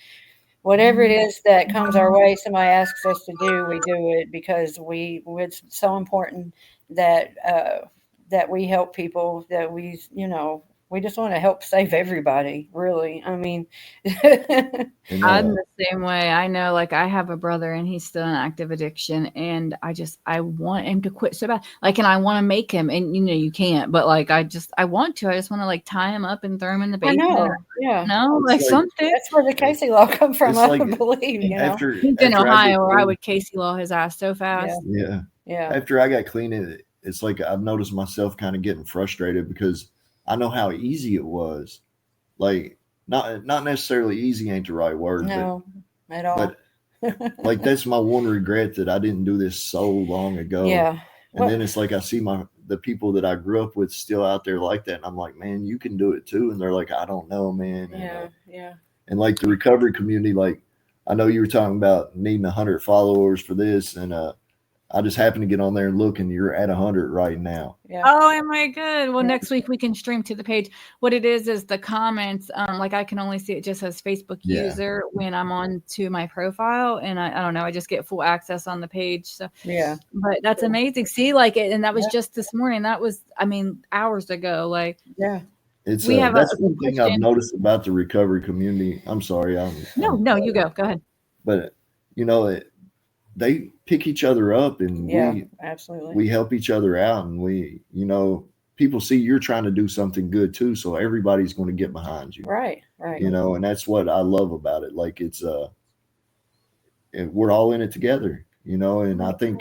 whatever it is that comes our way, somebody asks us to do, we do it because it's so important that that we help people, that we just want to help save everybody, really. I mean, I'm the same way. I know, like, I have a brother and he's still in active addiction, and I want him to quit so bad. Like, and I want to make him, and you can't, but like, I want to. I just want to like tie him up and throw him in the basement. Like something. That's where the Casey law come from, I believe. He's in Ohio, or I would Casey law his ass so fast. Yeah. After I got clean, it's like I've noticed myself kind of getting frustrated because I know how easy it was. Like not necessarily easy ain't the right word, No, at all. but like that's my one regret that I didn't do this so long ago. Yeah. And then it's like I see the people that I grew up with still out there like that, and I'm like, man, you can do it too. And they're like, I don't know, man. Yeah. And like the recovery community, like I know you were talking about needing 100 followers for this, and I just happened to get on there and look, and you're at 100 right now. Yeah. Oh, am I good? Well, Yeah. next week we can stream to the page. What it is the comments. Like I can only see it just as Facebook Yeah. user when I'm on to my profile, and I don't know. I just get full access on the page. So Yeah. but that's amazing. See, like it, and that was just this morning. That was, I mean, hours ago. Like Yeah. It's we have that's a one thing I've question. noticed about the recovery community. I'm sorry, No, you go ahead. but you know, they pick each other up, and Yeah. Absolutely. we help each other out, and we, you know, people see you're trying to do something good too, so everybody's going to get behind you. Right. You know, and that's what I love about it. Like it's we're all in it together, you know, and I think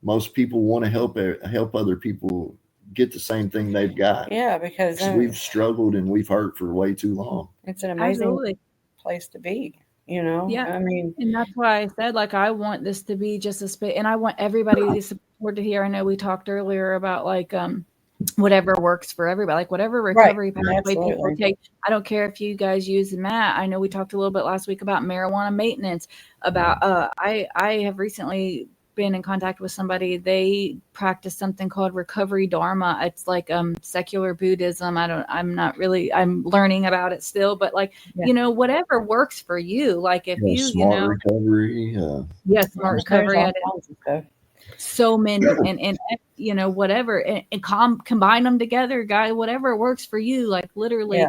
most people want to help other people get the same thing they've got. Yeah, because We've struggled and we've hurt for way too long. it's an amazing Absolutely. place to be. You know, Yeah. I mean, And that's why I said, like, I want this to be just a space, and I want everybody to support it here. I know we talked earlier about like whatever works for everybody, like whatever recovery pathway people Absolutely. take. I don't care if you guys use Matt. I know we talked a little bit last week about marijuana maintenance. About I have recently been in contact with somebody. They practice something called recovery dharma. It's like secular Buddhism. I'm learning about it still, but like you know, whatever works for you. Like if you smart recovery, yes, smart recovery. all kinds of stuff. So many and you know, whatever, and combine them together, guy, whatever works for you. Like literally,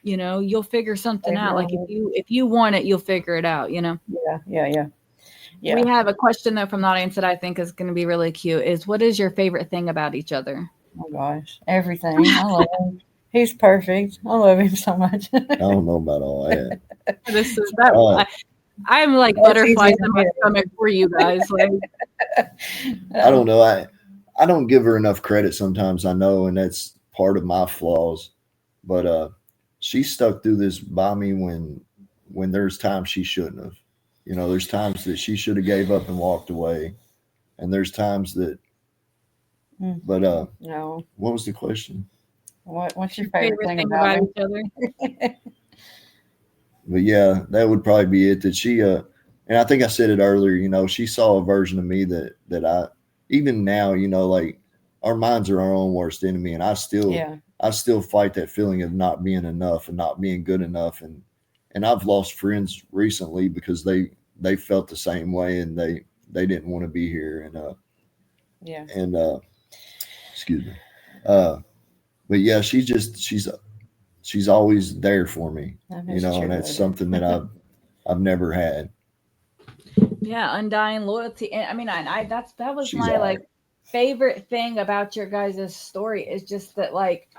you know, you'll figure something out. Like if you want it, you'll figure it out, you know? Yeah. We have a question though from the audience that I think is going to be really cute is what is your favorite thing about each other? Oh gosh, everything. I love him. He's perfect. I love him so much. I don't know about all that. This is that. I'm like butterflies in my stomach for you guys. Like, I don't know. I don't give her enough credit sometimes, I know, and that's part of my flaws. But she stuck through this by me when there's times she shouldn't have. You know, there's times that she should have gave up and walked away, and there's times that. But no. What was the question? What's your favorite thing about each other? But yeah, that would probably be it. That she and I think I said it earlier. You know, she saw a version of me that I even now. You know, like our minds are our own worst enemy, and I still fight that feeling of not being enough and not being good enough. And I've lost friends recently because they felt the same way, and they didn't want to be here. And excuse me. But yeah, she's always there for me, you know, and that's something that I've never had. Yeah, undying loyalty. And I mean, that was my like favorite thing about your guys' story is just that, like,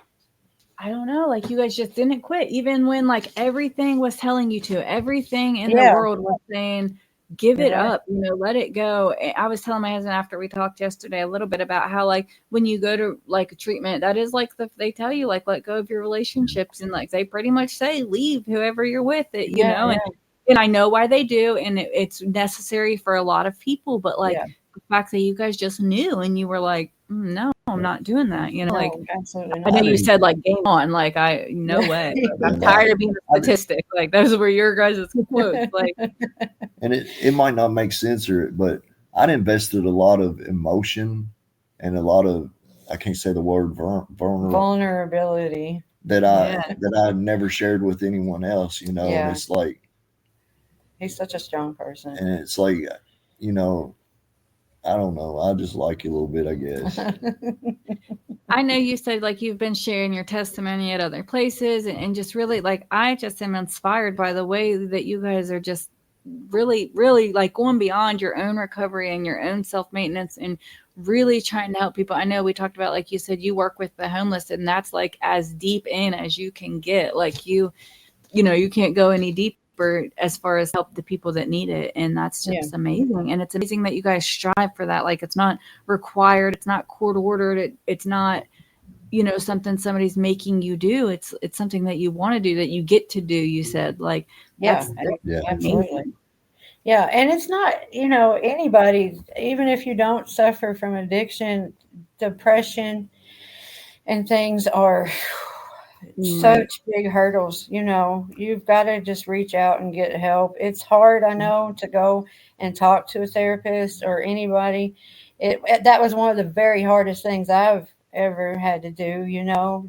I don't know, like you guys just didn't quit, even when like everything was telling you to, everything in the world was saying, give it up, you know, let it go. And I was telling my husband after we talked yesterday a little bit about how like when you go to like a treatment, that is like they tell you like let go of your relationships, and like they pretty much say leave whoever you're with it, you know. And I know why they do, and it's necessary for a lot of people, but like the fact that you guys just knew and you were like, no, I'm not doing that, you know. Like absolutely not. I know you said like game on, like no way. Like, I'm tired of being a statistic. Like those were your guys' quotes. Like, and it might not make sense, but I'd invested a lot of emotion and a lot of, I can't say the word, vulnerability that I never shared with anyone else, you know. And it's like he's such a strong person, and it's like, you know, I don't know. I just like you a little bit, I guess. I know you said like you've been sharing your testimony at other places, and just really like I just am inspired by the way that you guys are just really, really like going beyond your own recovery and your own self-maintenance and really trying to help people. I know we talked about, like you said, you work with the homeless, and that's like as deep in as you can get. Like you know, you can't go any deeper as far as help the people that need it. And that's just amazing. And it's amazing that you guys strive for that. Like it's not required. It's not court ordered. It's not, something somebody's making you do. It's something that you want to do, that you get to do. You said, like, Yeah, that's Yeah. absolutely. amazing. Yeah, and it's not, anybody, even if you don't suffer from addiction, depression, and things are Right. such big hurdles. You've got to just reach out and get help. It's hard, I know, to go and talk to a therapist or anybody. That was one of the very hardest things I've ever had to do.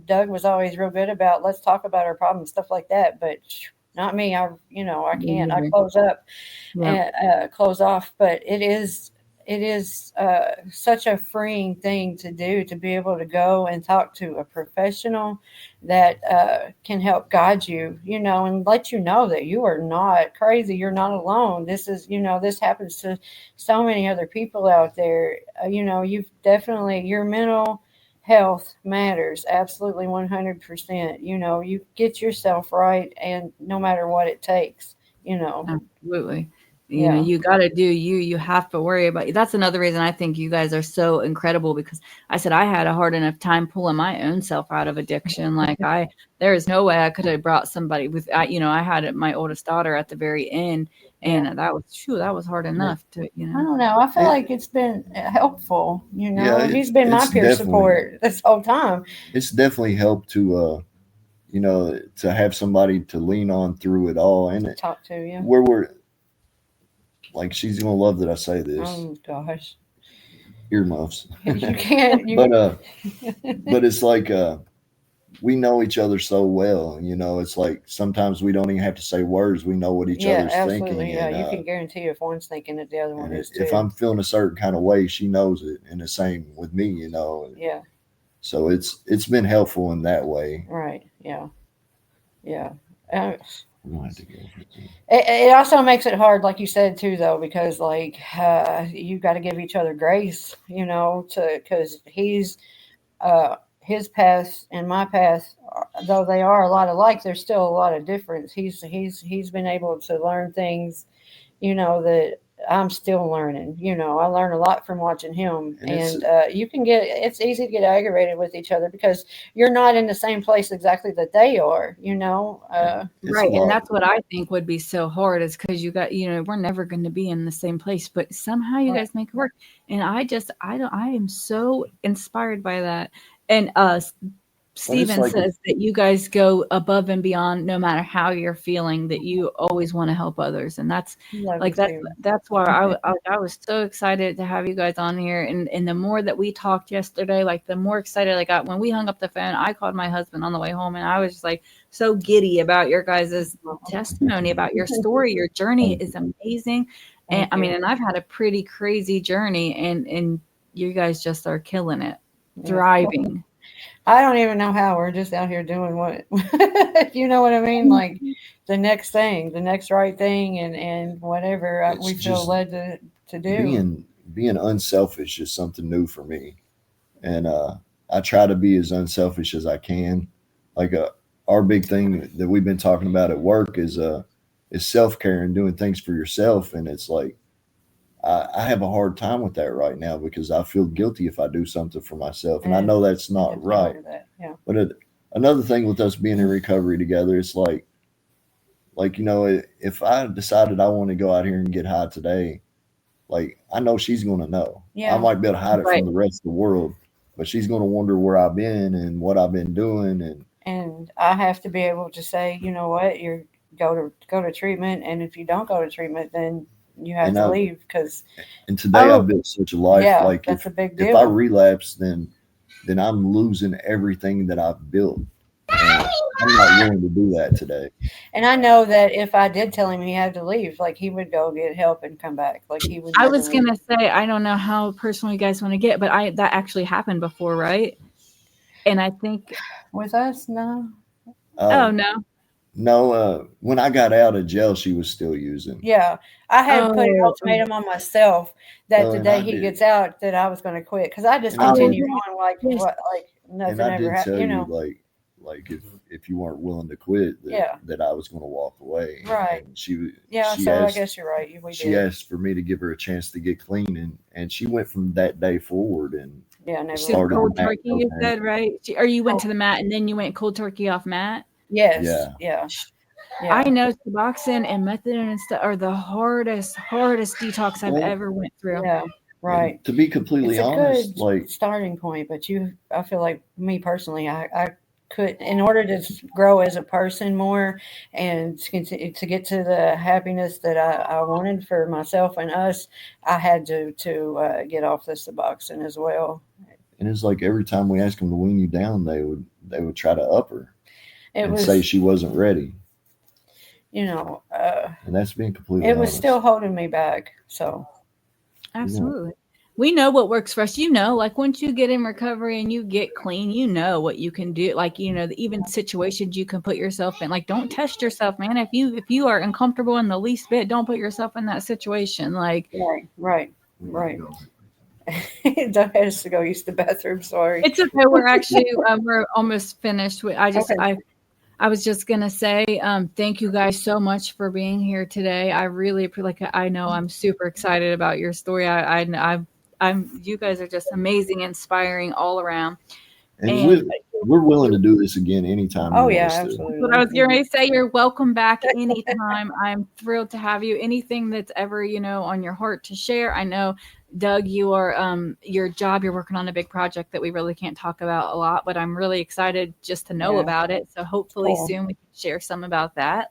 Doug was always real good about, let's talk about our problems, stuff like that, but not me. I can't. I Neither. close up Yep. and close off. But it is such a freeing thing to do, to be able to go and talk to a professional that can help guide you, and let you know that you are not crazy. You're not alone. This happens to so many other people out there. You've definitely, your mental health matters absolutely 100%. You get yourself right, and no matter what it takes, you know. Absolutely. Yeah. You got to do you. You have to worry about you. That's another reason I think you guys are so incredible, because I said I had a hard enough time pulling my own self out of addiction. Like, there is no way I could have brought somebody with, I had my oldest daughter at the very end, Yeah. and that was hard Yeah. enough to, I don't know. I feel It, like it's been helpful. yeah, He's been my peer support this whole time. it's definitely helped to to have somebody to lean on through it all. And Talk to you. where we're like, she's gonna love that I say this. Oh gosh, Earmuffs. you can't. but but it's like we know each other so well. It's like sometimes we don't even have to say words. We know what each Yeah, other's absolutely. thinking. Yeah, And you can guarantee if one's thinking it, the other one is if too. I'm feeling a certain kind of way, she knows it, and the same with me. Yeah. So it's been helpful in that way. Right. Yeah. Yeah. Uh, I'm gonna have to go for it. it also makes it hard, like you said too, though, because like you got to give each other grace, to because his path and my path, though they are a lot alike, there's still a lot of difference. He's been able to learn things, that I'm still learning. I learn a lot from watching him, And and it's easy to get aggravated with each other because you're not in the same place exactly that they are. it's a Right, and lot. that's what I think would be so hard, is because we're never going to be in the same place, but somehow you Right. guys make it work. And I am so inspired by that. And But it's Steven like says that you guys go above and beyond no matter how you're feeling, that you always want to help others. And that's Love you like, that's too. that's why I was so excited to have you guys on here. And the more that we talked yesterday, like, the more excited I got. When we hung up the phone, I called my husband on the way home, and I was just like so giddy about your guys' testimony, about your story. Your journey is amazing. And Thank I mean, you. and I've had a pretty crazy journey, and you guys just are killing it, Yeah. thriving. I don't even know how. We're just out here doing what, if you know what I mean? Like the next thing, the next right thing, and whatever it's we feel just led to do. being unselfish is something new for me, and I try to be as unselfish as I can. Like our big thing that we've been talking about at work is self care and doing things for yourself, and it's like I have a hard time with that right now because I feel guilty if I do something for myself, and I And know that's I not can feel right. over that. Yeah. But another thing with us being in recovery together, it's like if I decided I want to go out here and get high today, like I know she's going to know. I Yeah. might be able to hide it Right. from the rest of the world, but she's going to wonder where I've been and what I've been doing. And I have to be able to say, you know what, you go to treatment, and if you don't go to treatment, then you have And to I leave because and today I've Oh, built such a life. yeah, Like that's a big if I deal. relapse, then I'm losing everything that I've built, and I'm not willing to do that today. And I know that if I did tell him he had to leave, like he would go get help and come back. Like he would I never was leave. gonna say, I don't know how personal you guys want to get, but I that actually happened before, right? And I think, With us, no. oh Uh, no, no, when I got out of jail, she was still using. Yeah, I had put an oh, ultimatum on myself that Well, the and day I he did, gets out, that I was going to quit because I just and I oh, did, continued yeah, on like yes, what, like and nothing I ever did happened. tell you like if you weren't willing to quit, Yeah, that I was going to walk away. right. And she Yeah, she so I asked guess you're right. We she did. asked for me to give her a chance to get clean, and she went from that day forward, and Yeah, never. She's Started cold Matt turkey, you cocaine. said, right? Or you went to the mat and then you went cold turkey off mat? Yes. Yeah. I know Suboxone and methadone and stuff are the hardest detox I've ever went through. Yeah. Right. And to be completely It's a honest, good like starting point, but I feel like me personally, I could, in order to grow as a person more and to get to the happiness that I wanted for myself and us, I had to get off the Suboxone as well. and it's like every time we ask them to wean you down, they would try to up her and was, say she wasn't ready. And that's being completely it was honest. still holding me back. So absolutely. We know what works for us. Like once you get in recovery and you get clean, you know what you can do. Like, even situations you can put yourself in. Like, don't test yourself, man. If you are uncomfortable in the least bit, don't put yourself in that situation. Like, right. Doug has to go use the bathroom. Sorry. It's okay. We're almost finished. I was just gonna say, thank you guys so much for being here today. I really I know I'm super excited about your story. You guys are just amazing, inspiring all around. And we're willing to do this again anytime. Oh yeah, absolutely. That's what I was going to say. You're welcome back anytime. I'm thrilled to have you. Anything that's ever, on your heart to share. I know, Doug, you are your job. You're working on a big project that we really can't talk about a lot, but I'm really excited just to know about it. So hopefully soon we can share some about that.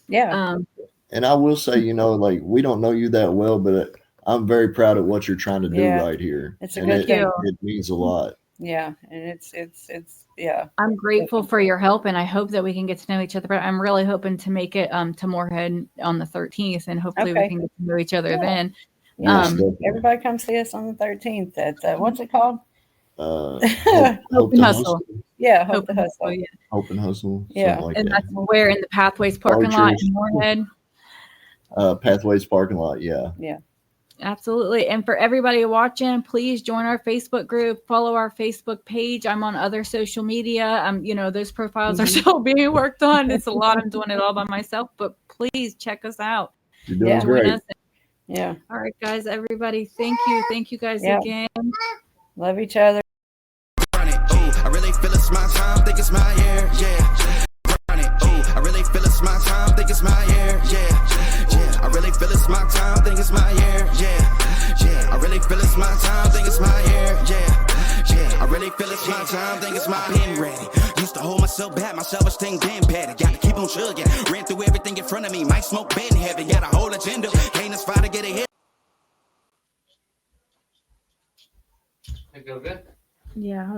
And I will say, we don't know you that well, but I'm very proud of what you're trying to do right here. It's a good thing. It means a lot. Yeah. And it's I'm grateful for your help, and I hope that we can get to know each other. But I'm really hoping to make it to Moorhead on the 13th, and hopefully we can get to know each other then. Everybody come see us on the 13th at what's it called? Hope and Hustle. Yeah, Hope and Hustle. Yeah. Hope and Hustle. Yeah. And that's where in the Pathways parking lot in Moorhead. Pathways parking lot. Yeah. Yeah. Absolutely. And for everybody watching, please join our Facebook group, follow our Facebook page. I'm on other social media. Those profiles are still being worked on. It's a lot. I'm doing it all by myself, but please check us out. You're doing great. Yeah. All right, guys, everybody. Thank you. Thank you guys again. Love each other. I really feel it's my time. Think it's my year. Yeah. I really feel it's my time. Think it's my year. Yeah. I really feel it's my time, think it's my year, yeah. I really feel it's my time, think it's my year, yeah. I really feel it's my time, think it's my been ready. Used to hold myself back, my self-esteem been better. Gotta keep on chugging, ran through everything in front of me. Might smoke bed heavy, got a whole agenda. Can't aspire to get ahead. Think go good? Yeah.